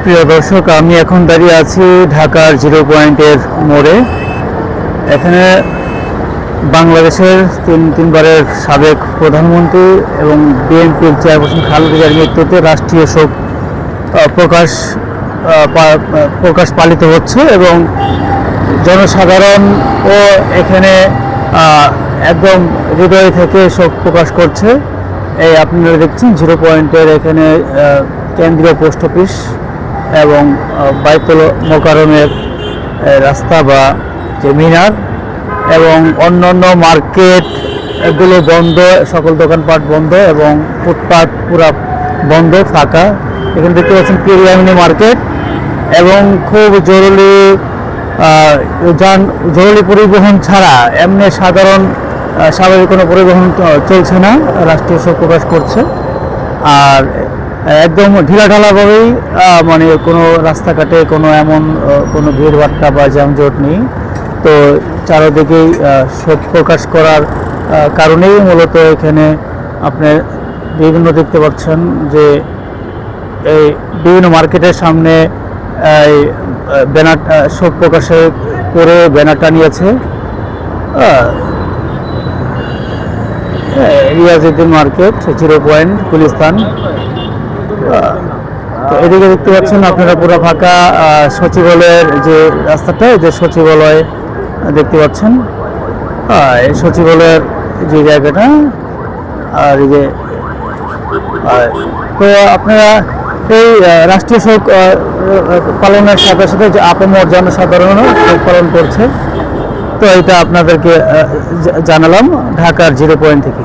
প্রিয় দর্শক, আমি এখন দাঁড়িয়ে আছি ঢাকার 0 পয়েন্টের মোড়ে। এখানে বাংলাদেশের তিনবারের সাবেক প্রধানমন্ত্রী এবং বিএনপির চেয়ারপারসন খালেদা জিয়ার মৃত্যুতে রাষ্ট্রীয় শোক প্রকাশ পালিত হচ্ছে এবং জনসাধারণও এখানে একদম হৃদয় থেকে শোক প্রকাশ করছে। এই আপনারা দেখছেন 0 পয়েন্টের এখানে কেন্দ্রীয় পোস্ট অফিস এবং বাইতুল মোকাররমের রাস্তা বা যে মিনার এবং অন্যান্য মার্কেট এগুলো বন্ধ, সকল দোকানপাট বন্ধ এবং ফুটপাত পুরা বন্ধ, ফাঁকা। এখানে দেখতে পাচ্ছেন পিরিয়ামিনি মার্কেট এবং খুব জরুরি পরিবহন ছাড়া এমনি স্বাভাবিক কোনো পরিবহন চলছে না, রাষ্ট্রীয় শোক প্রকাশ করছে। আর একদম ঢিলাঢালাভাবেই মানে কোনো রাস্তাঘাটে এমন কোনো ভিড়ভাট্টা বা যানজট নেই। তো চারদিকেই শোক প্রকাশ করার কারণেই মূলত এখানে আপনি বিভিন্ন দেখতে পাচ্ছেন যে এই বিভিন্ন মার্কেটের সামনে এই ব্যানার শোক প্রকাশে করে ব্যানার টানিয়েছে। Riazuddin market, 0 point, Gulistan. তো এদিকে দেখতে পাচ্ছেন আপনারা পুরো ফাঁকা সচিবালয়ের যে রাস্তাটা, যে সচিবালয় দেখতে পাচ্ছেন, এই সচিবালয়ের যে জায়গাটা। আর এই যে তো আপনারা এই রাষ্ট্রীয় শোক পালনের সাথে সাথে যে আপামর জনসাধারণও শোক পালন করছে। তো এটা আপনাদেরকে জানালাম ঢাকার 0 পয়েন্ট থেকে।